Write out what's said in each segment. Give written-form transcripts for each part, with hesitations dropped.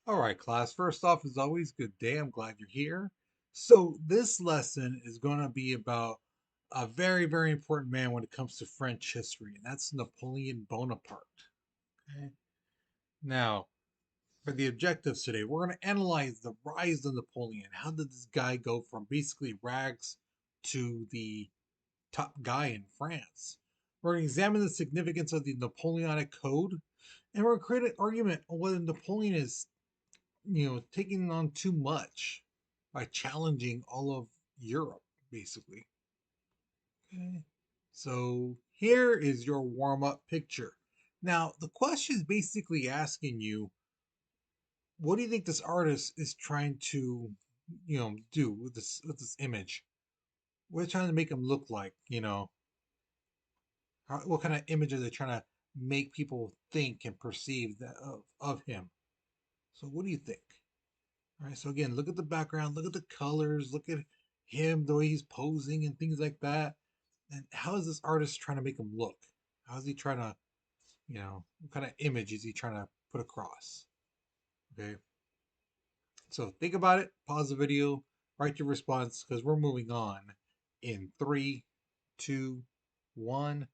All right, class. First off, as always, good day. I'm glad you're here. So, this lesson is going to be about a very, very important man when it comes to French history, and that's Napoleon Bonaparte. Okay. Now, for the objectives today, we're going to analyze the rise of Napoleon. How did this guy go from basically rags to the top guy in France? We're going to examine the significance of the Napoleonic Code, and we're going to create an argument on whether Napoleon is taking on too much by challenging all of Europe, basically. Okay. So here is your warm up picture. Now, the question is basically asking you, what do you think this artist is trying to, do with this image? What are they trying to make him look like? What kind of image are they trying to make people think and perceive of him? So, what do you think? All right, so again, look at the background, look at the colors, look at him, the way he's posing and things like that. And how is this artist trying to make him look? How is he trying to, what kind of image is he trying to put across? Okay, so think about it, pause the video, write your response because we're moving on in three, two, one.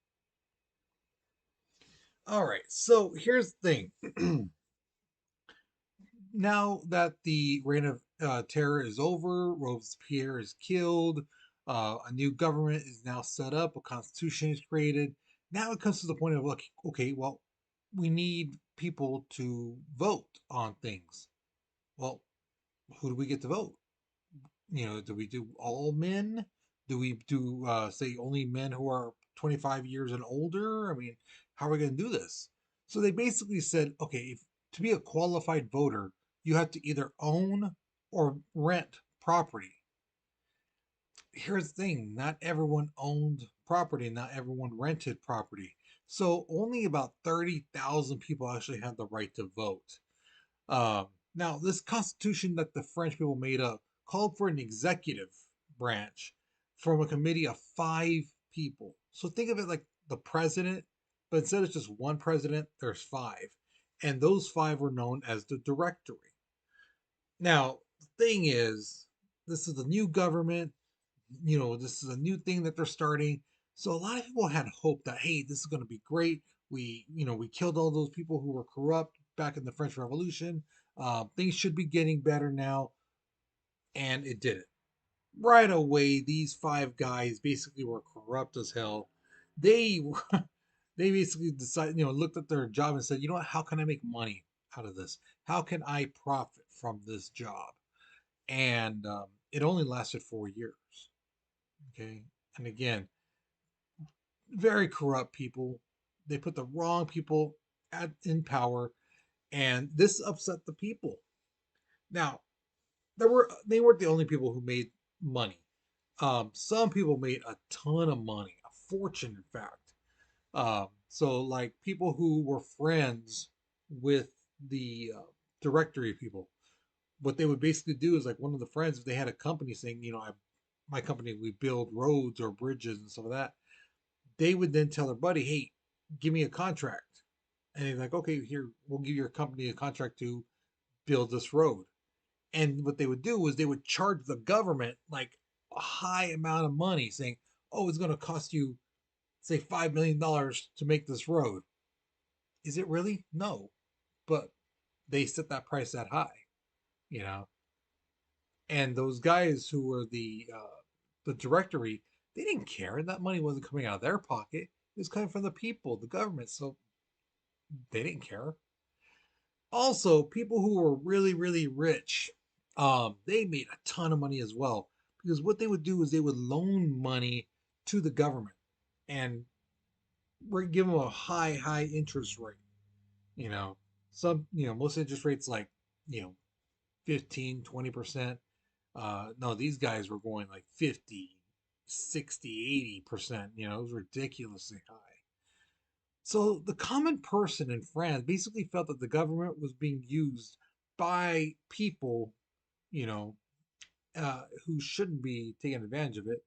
All right, so here's the thing. Now that the reign of terror is over, Robespierre is killed, a new government is now set up, a constitution is created. Now it comes to the point of, like, okay, well, we need people to vote on things. Well, who do we get to vote? Do we do all men? Do we do, say, only men who are 25 years and older? I mean, how are we going to do this? So they basically said, okay, if to be a qualified voter, you have to either own or rent property. Here's the thing, not everyone owned property, not everyone rented property. So only about 30,000 people actually had the right to vote. Now, this constitution that the French people made up called for an executive branch from a committee of 5 people. So think of it like the president, but instead of just one president, there's 5. And those 5 were known as the directory. Now, the thing is, this is a new government, this is a new thing that they're starting. So a lot of people had hope that, hey, this is going to be great. We killed all those people who were corrupt back in the French Revolution. Things should be getting better now, and it didn't. Right away, these 5 guys basically were corrupt as hell. They they basically decided, looked at their job and said, you know what? How can I make money out of this? How can I profit from this job? And it only lasted 4 years. Okay, and again, very corrupt people. They put the wrong people in power, and this upset the people. Now, they weren't the only people who made money. Some people made a ton of money, a fortune, in fact. So, like people who were friends with the directory people, what they would basically do is like one of the friends, if they had a company saying, my company, we build roads or bridges and stuff like that, they would then tell their buddy, hey, give me a contract. And he's like, okay, here, we'll give your company a contract to build this road. And what they would do was they would charge the government like a high amount of money, saying, oh, it's going to cost you, say, $5 million to make this road. Is it really? No. But they set that price that high, you know. And those guys who were the directory, they didn't care. That money wasn't coming out of their pocket. It was coming from the people, the government. So they didn't care. Also, people who were really, really rich, they made a ton of money as well. Because what they would do is they would loan money to the government and give them a high, high interest rate. You know, most interest rates like, you know, 15, 20%. No, these guys were going like 50, 60, 80%. It was ridiculously high. So the common person in France basically felt that the government was being used by people, you know, who shouldn't be taking advantage of it,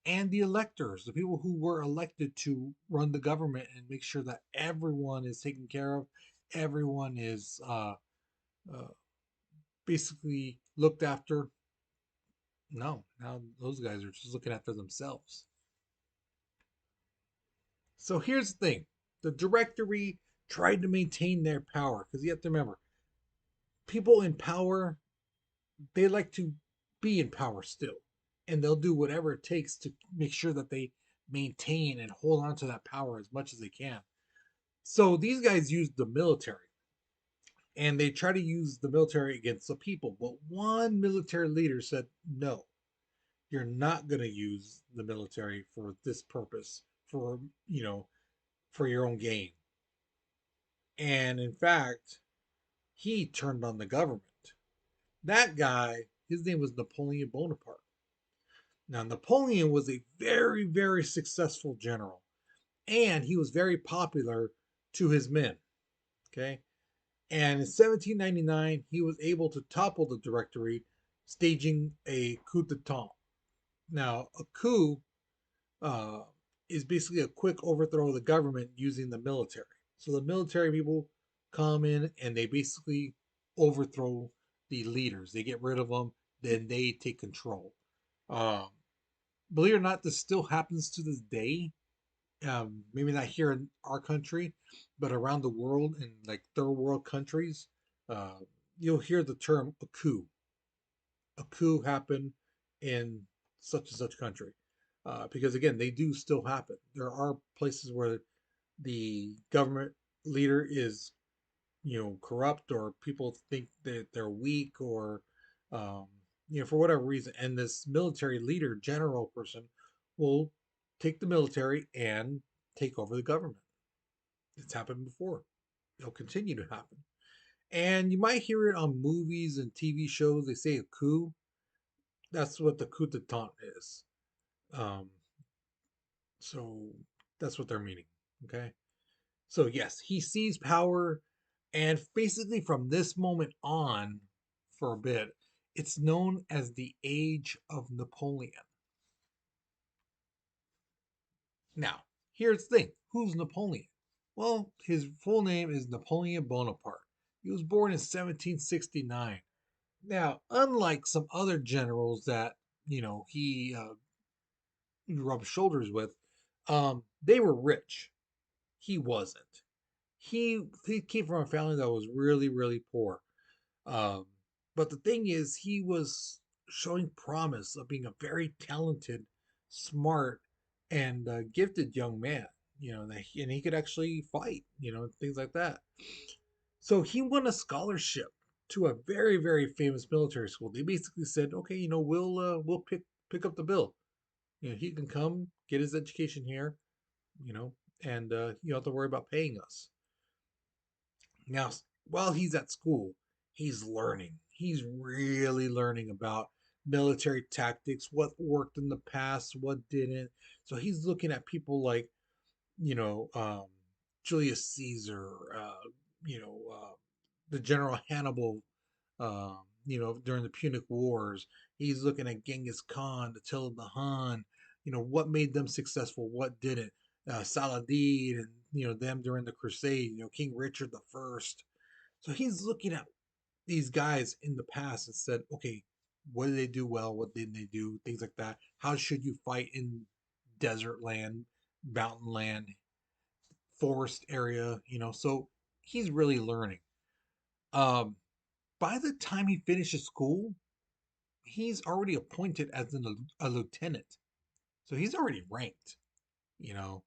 and the electors, the people who were elected to run the government and make sure that everyone is taken care of, everyone is basically looked after. No, now those guys are just looking after themselves. So here's the thing: the directory tried to maintain their power because you have to remember, people in power, they like to be in power still, and they'll do whatever it takes to make sure that they maintain and hold on to that power as much as they can. So these guys use the military, and they try to use the military against the people. But one military leader said, no, you're not going to use the military for this purpose, for, for your own gain. And in fact, he turned on the government. That guy, his name was Napoleon Bonaparte. Now, Napoleon was a very, very successful general, and he was very popular to his men. Okay. And in 1799, he was able to topple the Directory, staging a coup d'etat. Now, a coup uh, is basically a quick overthrow of the government using the military. So the military people come in and they basically overthrow the leaders. They get rid of them, then they take control. Um, Believe it or not, this still happens to this day. Maybe not here in our country, but around the world in like third world countries, uh, you'll hear the term a coup. A coup happened in such and such country, because again, they do still happen. There are places where the government leader is, corrupt, or people think that they're weak, or um, for whatever reason, and this military leader, general person, will take the military and take over the government. It's happened before. It'll continue to happen. And you might hear it on movies and TV shows. They say a coup. That's what the coup d'etat is. Um, so that's what they're meaning. Okay. So yes, he seized power, and basically from this moment on, for a bit, it's known as the Age of Napoleon. Now, here's the thing: who's Napoleon? Well, his full name is Napoleon Bonaparte. He was born in 1769. Now, unlike some other generals that he rubbed shoulders with, they were rich. He wasn't. He came from a family that was really, really poor. Um, but the thing is, he was showing promise of being a very talented, smart, and gifted young man. And he could actually fight. Things like that. So he won a scholarship to a very, very famous military school. They basically said, okay, we'll pick up the bill. He can come get his education here. You know, and you don't have to worry about paying us. Now, while he's at school, he's learning. He's really learning about military tactics, what worked in the past, what didn't. So he's looking at people like, you know, um, Julius Caesar, the General Hannibal, during the Punic Wars. He's looking at Genghis Khan, Attila the Hun, what made them successful, what didn't. Saladin and, them during the Crusade, King Richard the First. So he's looking at these guys in the past and said, okay, what did they do well? What didn't they do? Things like that. How should you fight in desert land, mountain land, forest area? So he's really learning. Um, by the time he finishes school, he's already appointed as a lieutenant. So he's already ranked, you know,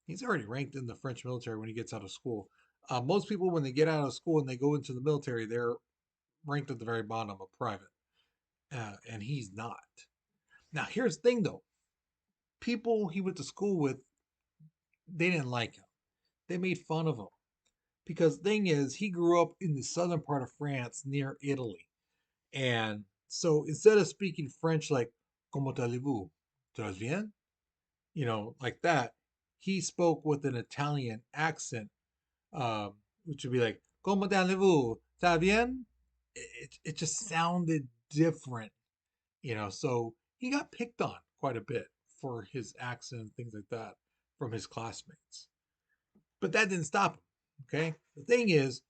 he's already ranked in the French military when he gets out of school. Most people, when they get out of school and they go into the military, they're ranked at the very bottom of private, and he's not. Now, here's the thing though: people he went to school with, they didn't like him. They made fun of him because the thing is, he grew up in the southern part of France near Italy, and so instead of speaking French like "Comment allez-vous?" "Très bien," like that, he spoke with an Italian accent, which would be like "Comment allez-vous? Ça bien?" It just sounded different, so he got picked on quite a bit for his accent and things like that from his classmates. But that didn't stop him. Okay. The thing is,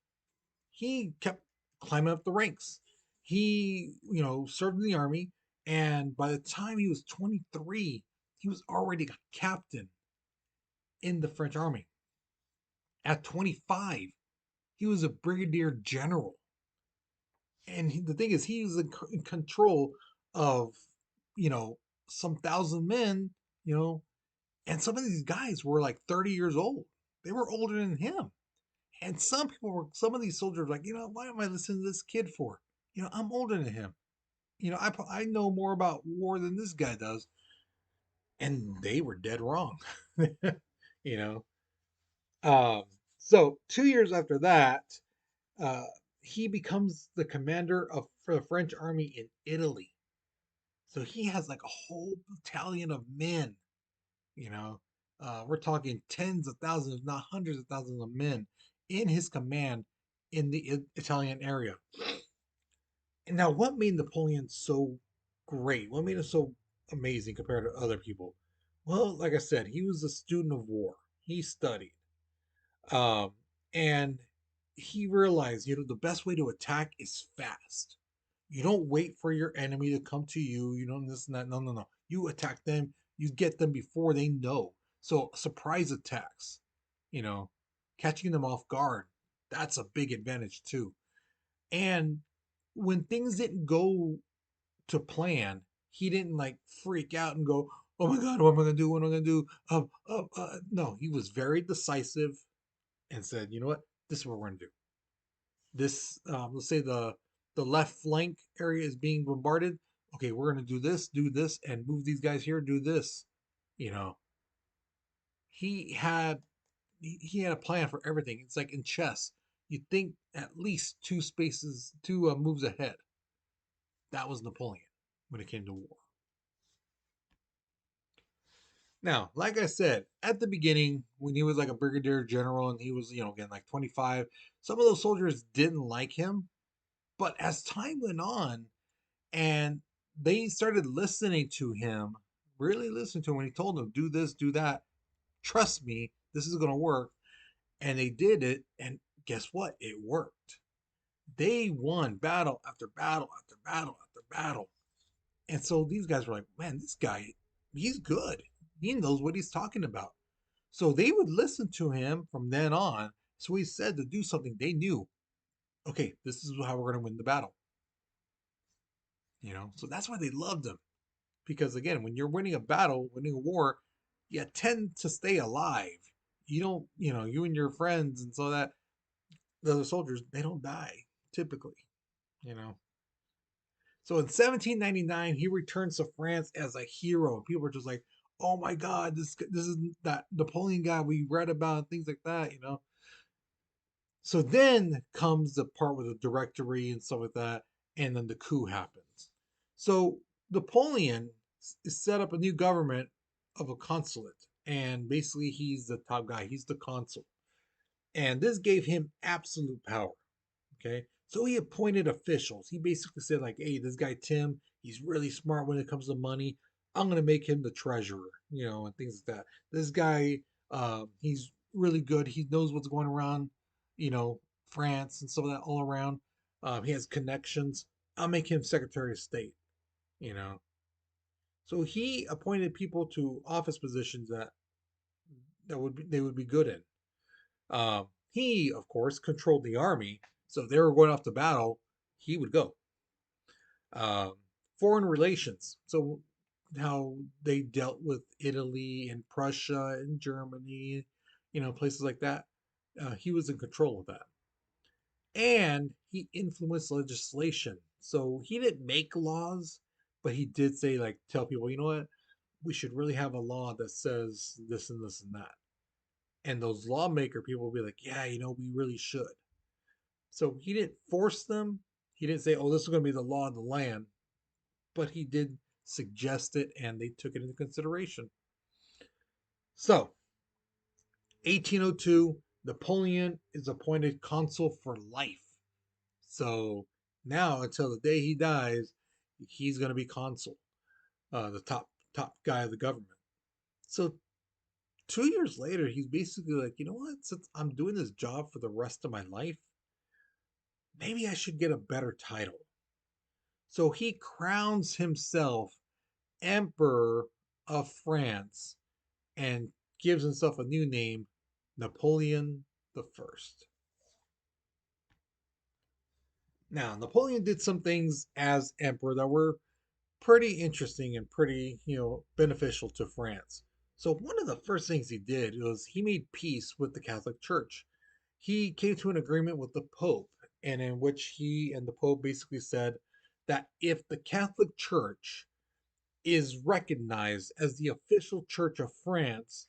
he kept climbing up the ranks. He, served in the army, and by the time he was 23, he was already a captain in the French army. At 25, he was a brigadier general. And the thing is, he was in control of, you know, some thousand men, you know, and some of these guys were like 30 years old. They were older than him. And some of these soldiers were like, why am I listening to this kid for? I'm older than him. I know more about war than this guy does. And they were dead wrong. you know. Um, so 2 years after that, uh, he becomes the commander for the French army in Italy. So he has like a whole battalion of men. You know, we're talking tens of thousands, if not hundreds of thousands of men in his command in the Italian area. And now, what made Napoleon so great? What made him so amazing compared to other people? Well, like I said, he was a student of war. He studied. Um, and he realized, the best way to attack is fast. You don't wait for your enemy to come to you. You don't this and that. No, no, no. You attack them. You get them before they know. So surprise attacks, you know, catching them off guard. That's a big advantage too. And when things didn't go to plan, he didn't like freak out and go, "Oh my God, what am I gonna do? What am I gonna do?" No, he was very decisive and said, "You know what? This is what we're gonna do. This, let's say the left flank area is being bombarded. Okay, we're gonna do this, and move these guys here. Do this." You know, he had he had a plan for everything. It's like in chess, you think at least two moves ahead. That was Napoleon when it came to war. Now, like I said at the beginning, when he was like a brigadier general and he was, again like 25, some of those soldiers didn't like him. But as time went on, and they started listening to him, really listening to him when he told them, do this, do that, trust me, this is going to work. And they did it. And guess what? It worked. They won battle after battle after battle after battle. And so these guys were like, man, this guy, he's good. He knows what he's talking about. So they would listen to him from then on. So he said to do something they knew. Okay, this is how we're going to win the battle. So that's why they loved him. Because again, when you're winning a battle, winning a war, you tend to stay alive. You don't, you and your friends and so that the other soldiers, they don't die typically, you know. So in 1799, he returns to France as a hero. People were just like, "Oh my God, this is that Napoleon guy we read about," and things like that. So then comes the part with the directory and stuff like that, and then the coup happens. So Napoleon set up a new government of a consulate, and basically he's the top guy. He's the consul, and this gave him absolute power. Okay, so he appointed officials. He basically said like, "Hey, this guy Tim, he's really smart when it comes to money. I'm gonna make him the treasurer, and things like that. This guy, he's really good. He knows what's going around, you know, France and some of that all around. He has connections. I'll make him Secretary of State. You know, so he appointed people to office positions they would be good in. He, of course, controlled the army, so if they were going off to battle, he would go. Um, Foreign relations, so how they dealt with Italy and Prussia and Germany, places like that. He was in control of that, and he influenced legislation. So he didn't make laws, but he did say like tell people, you know what, we should really have a law that says this and this and that. And those lawmaker people will be like, yeah, we really should. So he didn't force them. He didn't say, oh, this is going to be the law of the land, but he did suggest it and they took it into consideration. So, 1802, Napoleon is appointed consul for life. So, now until the day he dies, he's going to be consul, the top guy of the government. So, 2 years later, he's basically like, you know what? Since I'm doing this job for the rest of my life, maybe I should get a better title. So he crowns himself Emperor of France and gives himself a new name, Napoleon the First. Now, Napoleon did some things as emperor that were pretty interesting and pretty, beneficial to France. So one of the first things he did was he made peace with the Catholic Church. He came to an agreement with the Pope, and in which he and the Pope basically said that if the Catholic Church is recognized as the official church of France,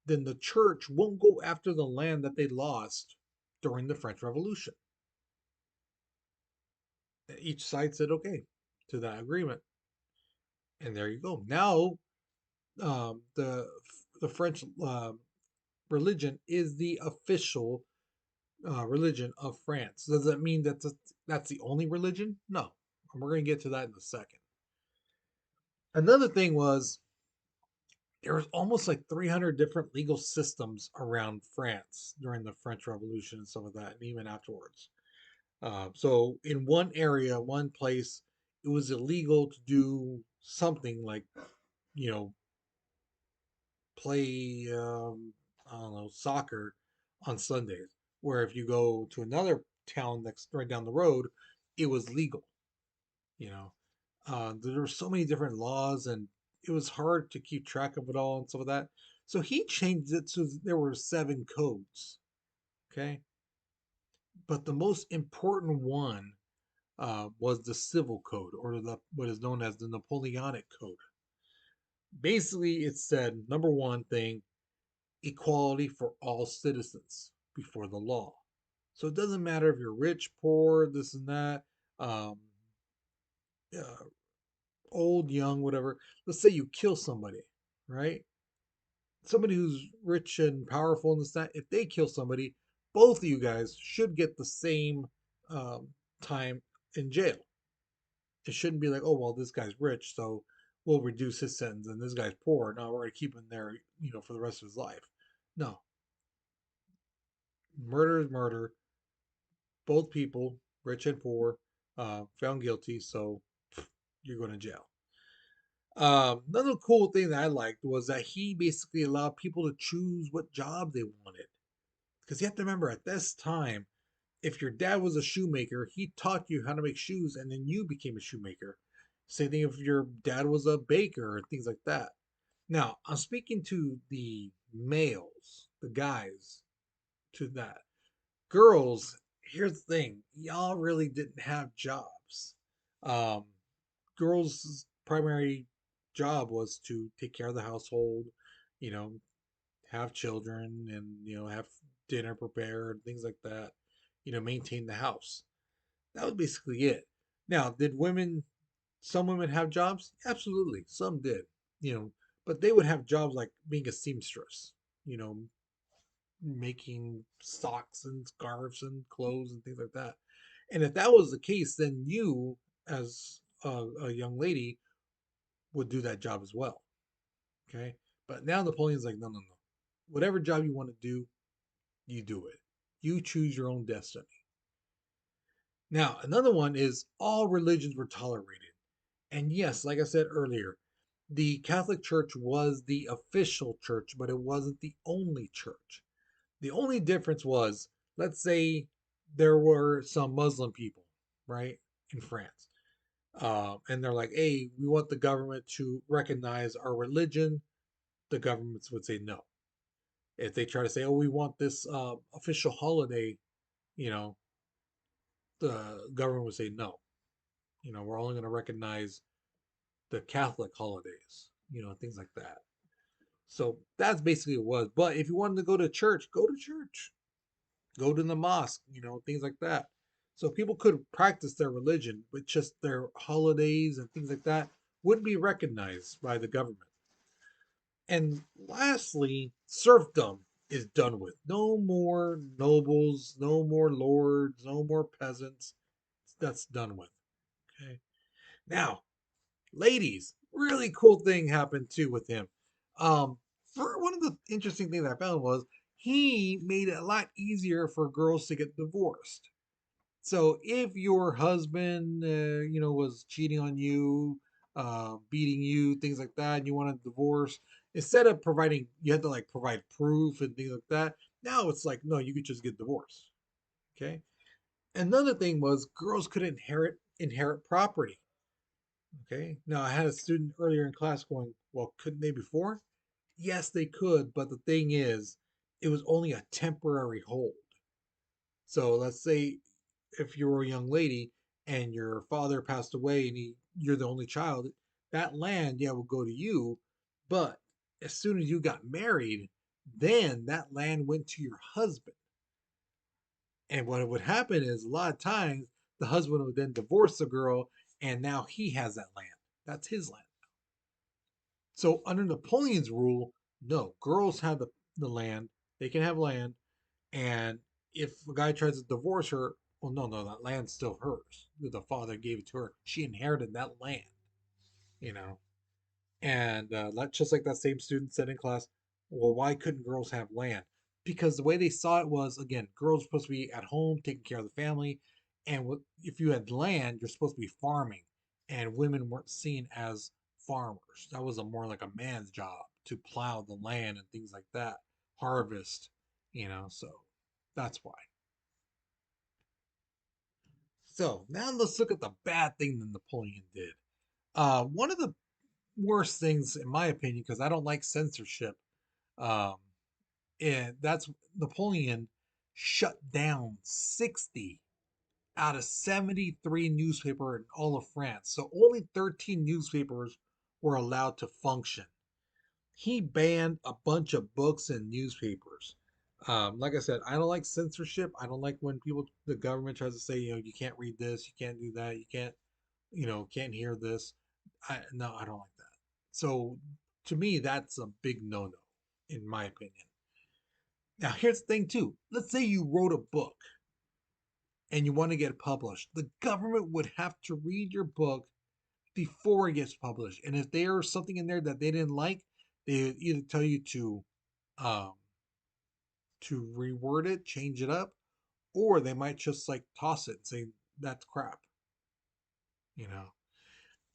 then the church won't go after the land that they lost during the French Revolution. Each side said okay to that agreement, and there you go. Now, the French religion is the official religion of France. Does that mean that that's the only religion? No, and we're going to get to that in a second. Another thing was there was almost like 300 different legal systems around France during the French Revolution and some of that, and even afterwards. So in one area, one place, it was illegal to do something like, you know, play, I don't know, soccer on Sundays. Where if you go to another town next right down the road, it was legal. You know, there were so many different laws, and it was hard to keep track of it all and some of that. So he changed it so there were 7 codes. Okay, but the most important one was the Civil Code, or what is known as the Napoleonic Code. Basically, it said number one thing, equality for all citizens before the law. So it doesn't matter if you're rich, poor, this and that, um, uh, old, young, whatever. Let's say you kill somebody, right? Somebody who's rich and powerful and this that. If they kill somebody, both of you guys should get the same um, time in jail. It shouldn't be like, oh well, this guy's rich, so we'll reduce his sentence, and this guy's poor. No, we're gonna keep him there, for the rest of his life. No, murder is murder. Both people, rich and poor, found guilty, so you're going to jail. Another cool thing that I liked was that he basically allowed people to choose what job they wanted. Because you have to remember, at this time, if your dad was a shoemaker, he taught you how to make shoes, and then you became a shoemaker. Same thing if your dad was a baker and things like that. Now, I'm speaking to the males, the guys, to that. Girls, here's the thing, y'all really didn't have jobs. Um, Girls' primary job was to take care of the household, you know, have children and, have dinner prepared, things like that, maintain the house. That was basically it. Now, did some women have jobs? Absolutely. Some did, you know, but they would have jobs like being a seamstress, you know, making socks and scarves and clothes and things like that. And if that was the case, then you, as a young lady, would do that job as well. Okay. But now Napoleon's like, no, no, no. Whatever job you want to do, you do it. You choose your own destiny. Now, another one is all religions were tolerated. And yes, like I said earlier, the Catholic Church was the official church, but it wasn't the only church. The only difference was, let's say there were some Muslim people, right, in France. And they're like, hey, we want the government to recognize our religion. The governments would say no. If they try to say, oh, we want this official holiday, you know, the government would say no. We're only going to recognize the Catholic holidays, things like that. So that's basically what it was. But if you wanted to go to church, go to church. Go to the mosque, things like that. So people could practice their religion, but just their holidays and things like that wouldn't be recognized by the government. And lastly, serfdom is done with. No more nobles, no more lords, no more peasants. That's done with. Okay. Now, ladies, really cool thing happened too with him. For one of the interesting things I found was he made it a lot easier for girls to get divorced. So if your husband, was cheating on you, beating you, things like that, and you want a divorce, instead of providing, you had to like provide proof and things like that. Now it's like, no, you could just get divorced. Okay. Another thing was girls could inherit property. Okay. Now I had a student earlier in class going, well, couldn't they before? Yes, they could, but the thing is, it was only a temporary hold. So let's say if you were a young lady and your father passed away and you're the only child, that land, yeah, will go to you. But as soon as you got married, then that land went to your husband. And what would happen is a lot of times the husband would then divorce the girl and now he has that land. That's his land. So under Napoleon's rule, no, girls have the land. They can have land. And if a guy tries to divorce her, well, no, that land's still hers. The father gave it to her. She inherited that land, you know. And just like that same student said in class, well, why couldn't girls have land? Because the way they saw it was, again, girls were supposed to be at home taking care of the family, and if you had land, you're supposed to be farming, and women weren't seen as farmers. That was a more like a man's job to plow the land and things like that, harvest, So that's why. So now let's look at the bad thing that Napoleon did. One of the worst things, in my opinion, because I don't like censorship, um, and that's Napoleon shut down 60 out of 73 newspapers in all of France. So only 13 newspapers were allowed to function. He banned a bunch of books and newspapers. Like I said, I don't like censorship. I don't like when the government tries to say, you can't read this, you can't do that, you can't hear this. No, I don't like that. So to me, that's a big no-no, in my opinion. Now, here's the thing too. Let's say you wrote a book and you want to get it published. The government would have to read your book before it gets published. And if there's something in there that they didn't like, they would either tell you um, to reword it, change it up, or they might just like toss it and say that's crap. You know,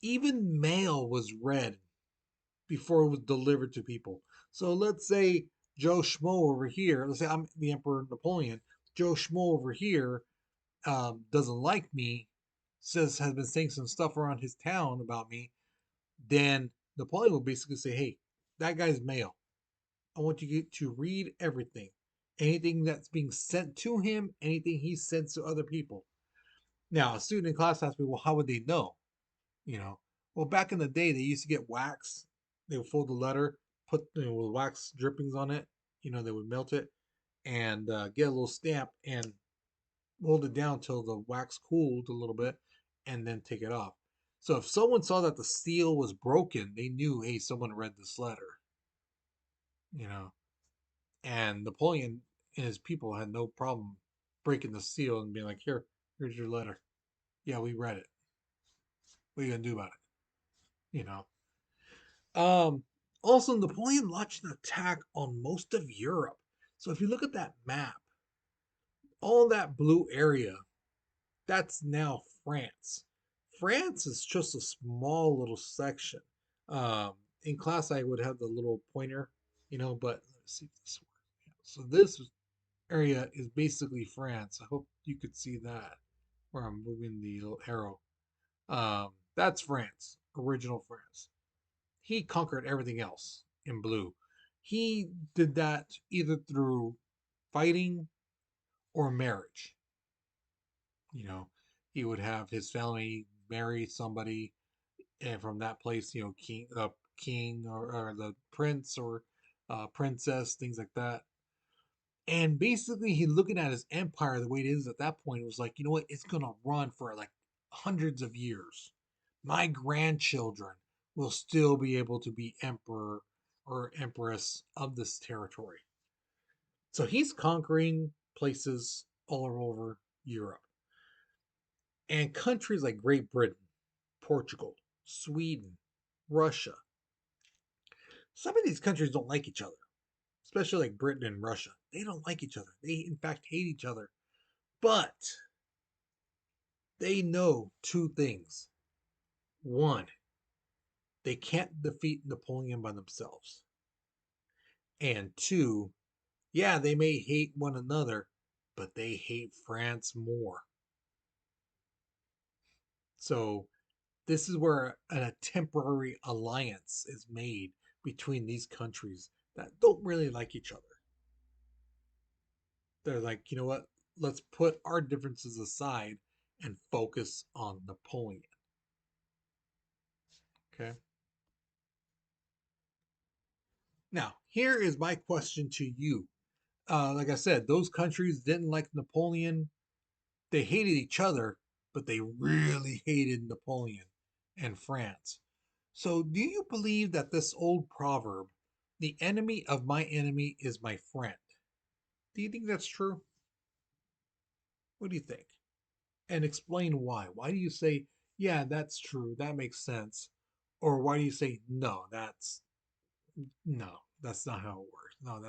even mail was read before it was delivered to people. So let's say Joe Schmo over here, let's say I'm the Emperor Napoleon, Joe Schmo over here doesn't like me, has been saying some stuff around his town about me, then Napoleon will basically say, hey, that guy's mail. I want you to read everything. Anything that's being sent to him, anything he sends to other people. Now, a student in class asked me, well, how would they know? You know, well, back in the day, they used to get wax. They would fold the letter, put with wax drippings on it. They would melt it and get a little stamp and hold it down till the wax cooled a little bit, and then take it off. So if someone saw that the seal was broken, they knew, hey, someone read this letter. You know, and Napoleon and his people had no problem breaking the seal and being like, here's your letter. Yeah, we read it. What are you gonna do about it? Um, Also, Napoleon launched an attack on most of Europe. So if you look at that map, all that blue area, that's now France. France is just a small little section. Um, in class, I would have the little pointer, but let's see if this works. Yeah. So this area is basically France. I hope you could see that where I'm moving the little arrow. That's France, original France. He conquered everything else in blue. He did that either through fighting or marriage. You know, he would have his family marry somebody, and from that place, king or the prince or princess, things like that. And basically, he looking at his empire the way it is at that point. It was like, you know what? It's gonna run for like hundreds of years. My grandchildren will still be able to be emperor or empress of this territory. So he's conquering places all over Europe and countries like Great Britain, Portugal, Sweden, Russia. Some of these countries don't like each other, especially like Britain and Russia. They don't like each other. They, in fact, hate each other. But They know two things. One, they can't defeat Napoleon by themselves. And two, yeah, they may hate one another, but they hate France more. So this is where a temporary alliance is made between these countries that don't really like each other. They're like, you know what? Let's put our differences aside and focus on Napoleon. Okay. Now, here is my question to you. Like I said, those countries didn't like Napoleon. They hated each other, but they really hated Napoleon and France. So, do you believe that this old proverb, the enemy of my enemy is my friend, do you think that's true? What do you think? And explain why. Why do you say, yeah, that's true, that makes sense? Or why do you say, no, that's not how it works. No,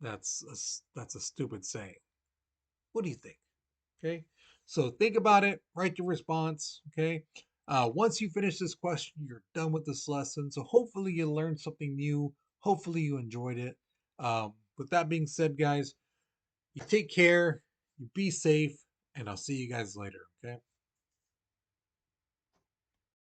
that's a stupid saying. What do you think? Okay. So think about it, write your response. Okay. Once you finish this question, you're done with this lesson. So hopefully you learned something new. Hopefully you enjoyed it. With that being said, guys, you take care, you be safe, and I'll see you guys later. Okay.